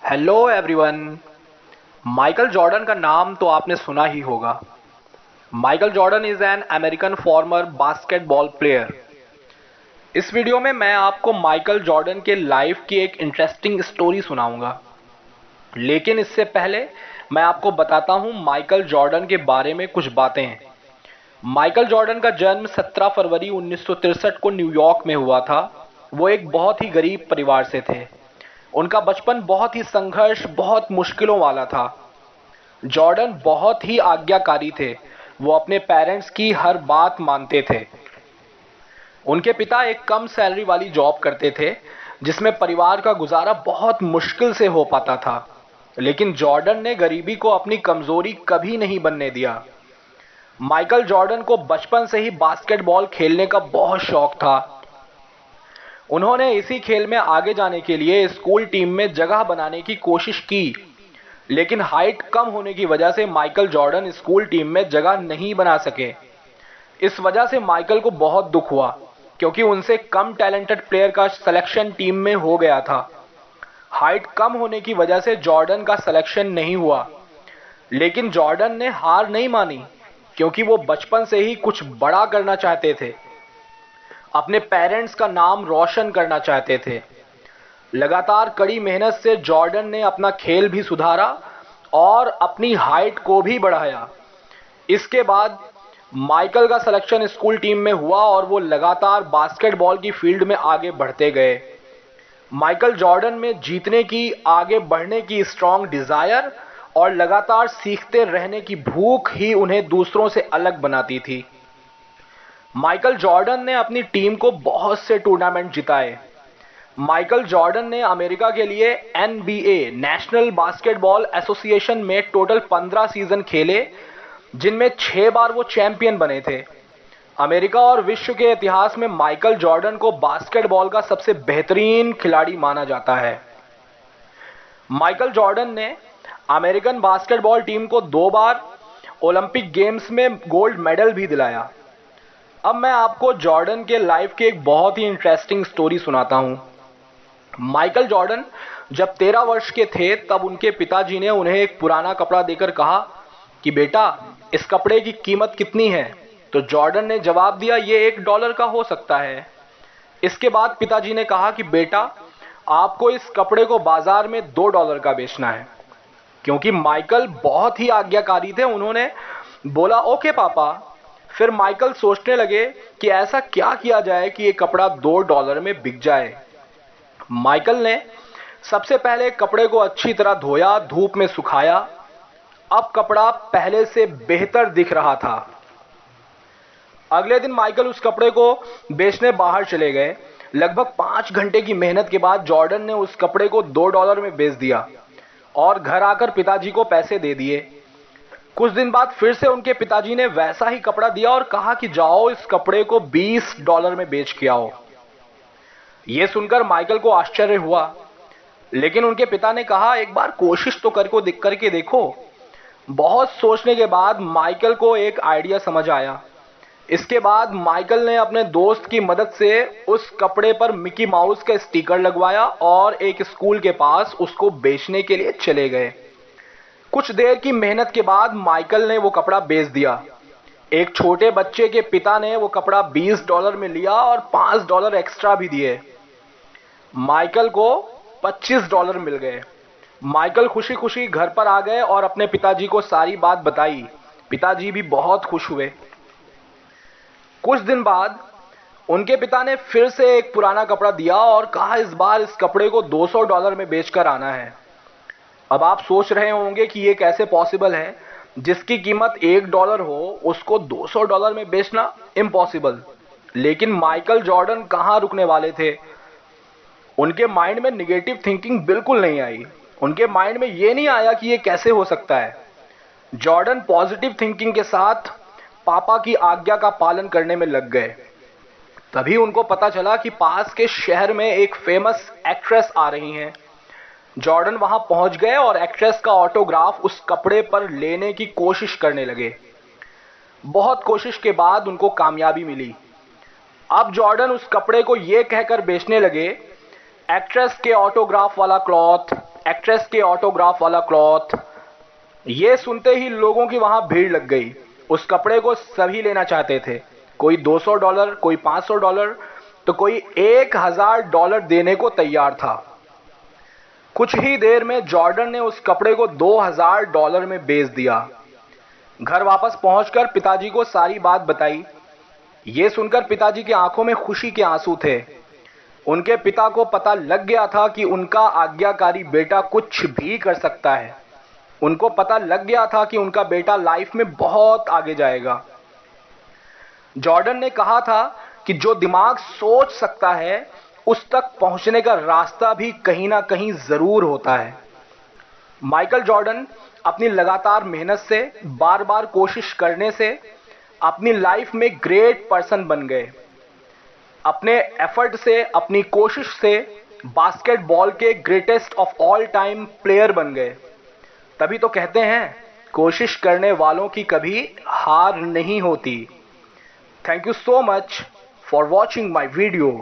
Hello everyone. Michael Jordan का नाम तो आपने सुना ही होगा। Michael Jordan is an American farmer basketball player. इस वीडियो में मैं आपको माइकल जॉर्डन के लाइफ की एक इंटरेस्टिंग स्टोरी सुनाऊंगा। लेकिन इससे पहले मैं आपको बताता हूं माइकल जॉर्डन के बारे में कुछ बातें हैं। माइकल जॉर्डन का जन्म 17 फरवरी 1963 को न्यूयॉर्क में हुआ था। वो एक बहुत ही गरीब परिवार से थे। उनका बचपन बहुत ही संघर्ष, बहुत मुश्किलों वाला था। जॉर्डन बहुत ही आज्ञाकारी थे। वो अपने पेरेंट्स की हर बात मानते थे। उनके पिता एक कम सैलरी वाली जॉब करते थे, जिसमें परिवार का गुजारा बहुत मुश्किल से हो पाता था। लेकिन जॉर्डन ने गरीबी को अपनी कमजोरी कभी नहीं बनने दिया। माइकल जॉर्डन को बचपन से ही बास्केटबॉल खेलने का बहुत शौक था। उन्होंने इसी खेल में आगे जाने के लिए स्कूल टीम में जगह बनाने की कोशिश की, लेकिन हाइट कम होने की वजह से माइकल जॉर्डन स्कूल टीम में जगह नहीं बना सके। इस वजह से माइकल को बहुत दुख हुआ, क्योंकि उनसे कम टैलेंटेड प्लेयर का सिलेक्शन टीम में हो गया था। हाइट कम होने की वजह से जॉर्डन का सिलेक्शन नहीं हुआ, लेकिन जॉर्डन ने हार नहीं मानी, क्योंकि वो बचपन से ही कुछ बड़ा करना चाहते थे। अपने पेरेंट्स का नाम रोशन करना चाहते थे। लगातार कड़ी मेहनत से जॉर्डन ने अपना खेल भी सुधारा और अपनी हाइट को भी बढ़ाया। इसके बाद माइकल का सिलेक्शन स्कूल टीम में हुआ और वो लगातार बास्केटबॉल की फील्ड में आगे बढ़ते गए। माइकल जॉर्डन में जीतने की, आगे बढ़ने की स्ट्रॉन्ग डिजायर और लगातार सीखते रहने की भूख ही उन्हें दूसरों से अलग बनाती थी। माइकल जॉर्डन ने अपनी टीम को बहुत से टूर्नामेंट जिताए। माइकल जॉर्डन ने अमेरिका के लिए एनबीए, नेशनल बास्केटबॉल एसोसिएशन में टोटल 15 सीजन खेले, जिनमें 6 बार वो चैंपियन बने थे। अमेरिका और विश्व के इतिहास में माइकल जॉर्डन को बास्केटबॉल का सबसे बेहतरीन खिलाड़ी माना जाता है। माइकल जॉर्डन ने अमेरिकन बास्केटबॉल टीम को 2 बार ओलंपिक गेम्स में गोल्ड मेडल भी दिलाया। अब मैं आपको जॉर्डन के लाइफ की एक बहुत ही इंटरेस्टिंग स्टोरी सुनाता हूं। माइकल जॉर्डन जब 13 वर्ष के थे, तब उनके पिताजी ने उन्हें एक पुराना कपड़ा देकर कहा कि बेटा, इस कपड़े की कीमत कितनी है? तो जॉर्डन ने जवाब दिया, ये $1 का हो सकता है। इसके बाद पिताजी ने कहा कि बेटा, आपको इस कपड़े को बाजार में $2 का बेचना है। क्योंकि माइकल बहुत ही आज्ञाकारी थे, उन्होंने बोला, ओके पापा। फिर माइकल सोचने लगे कि ऐसा क्या किया जाए कि ये कपड़ा $2 में बिक जाए। माइकल ने सबसे पहले कपड़े को अच्छी तरह धोया, धूप में सुखाया। अब कपड़ा पहले से बेहतर दिख रहा था। अगले दिन माइकल उस कपड़े को बेचने बाहर चले गए। लगभग 5 घंटे की मेहनत के बाद जॉर्डन ने उस कपड़े को $2 में बेच दिया और घर आकर पिताजी को पैसे दे दिए। कुछ दिन बाद फिर से उनके पिताजी ने वैसा ही कपड़ा दिया और कहा कि जाओ, इस कपड़े को $20 में बेच के आओ। यह सुनकर माइकल को आश्चर्य हुआ, लेकिन उनके पिता ने कहा, एक बार कोशिश तो करके देखो। बहुत सोचने के बाद माइकल को एक आइडिया समझ आया। इसके बाद माइकल ने अपने दोस्त की मदद से उस कपड़े पर मिकी माउस का स्टिकर लगवाया और एक स्कूल के पास उसको बेचने के लिए चले गए। कुछ देर की मेहनत के बाद माइकल ने वो कपड़ा बेच दिया। एक छोटे बच्चे के पिता ने वो कपड़ा $20 में लिया और $5 एक्स्ट्रा भी दिए। माइकल को $25 मिल गए। माइकल खुशी खुशी घर पर आ गए और अपने पिताजी को सारी बात बताई। पिताजी भी बहुत खुश हुए। कुछ दिन बाद उनके पिता ने फिर से एक पुराना कपड़ा दिया और कहा, इस बार इस कपड़े को $200 में बेचकर आना है। अब आप सोच रहे होंगे कि ये कैसे पॉसिबल है, जिसकी कीमत $1 हो उसको $200 में बेचना इम्पॉसिबल। लेकिन माइकल जॉर्डन कहां रुकने वाले थे। उनके माइंड में निगेटिव थिंकिंग बिल्कुल नहीं आई। उनके माइंड में ये नहीं आया कि ये कैसे हो सकता है। जॉर्डन पॉजिटिव थिंकिंग के साथ पापा की आज्ञा का पालन करने में लग गए। तभी उनको पता चला कि पास के शहर में एक फेमस एक्ट्रेस आ रही हैं। जॉर्डन वहां पहुंच गए और एक्ट्रेस का ऑटोग्राफ उस कपड़े पर लेने की कोशिश करने लगे। बहुत कोशिश के बाद उनको कामयाबी मिली। अब जॉर्डन उस कपड़े को यह कहकर बेचने लगे, एक्ट्रेस के ऑटोग्राफ वाला क्लॉथ एक्ट्रेस के ऑटोग्राफ वाला क्लॉथ। ये सुनते ही लोगों की वहां भीड़ लग गई। उस कपड़े को सभी लेना चाहते थे। कोई $200, कोई $500, तो कोई $1000 देने को तैयार था। कुछ ही देर में जॉर्डन ने उस कपड़े को $2000 में बेच दिया। घर वापस पहुंचकर पिताजी को सारी बात बताई। ये सुनकर पिताजी की आंखों में खुशी के आंसू थे। उनके पिता को पता लग गया था कि उनका आज्ञाकारी बेटा कुछ भी कर सकता है। उनको पता लग गया था कि उनका बेटा लाइफ में बहुत आगे जाएगा। जॉर्डन ने कहा था कि जो दिमाग सोच सकता है उस तक पहुंचने का रास्ता भी कहीं ना कहीं जरूर होता है। माइकल जॉर्डन अपनी लगातार मेहनत से, बार बार कोशिश करने से अपनी लाइफ में ग्रेट पर्सन बन गए। अपने एफर्ट से, अपनी कोशिश से बास्केटबॉल के greatest of all time player बन गए। तभी तो कहते हैं, कोशिश करने वालों की कभी हार नहीं होती। Thank you so much for watching my video.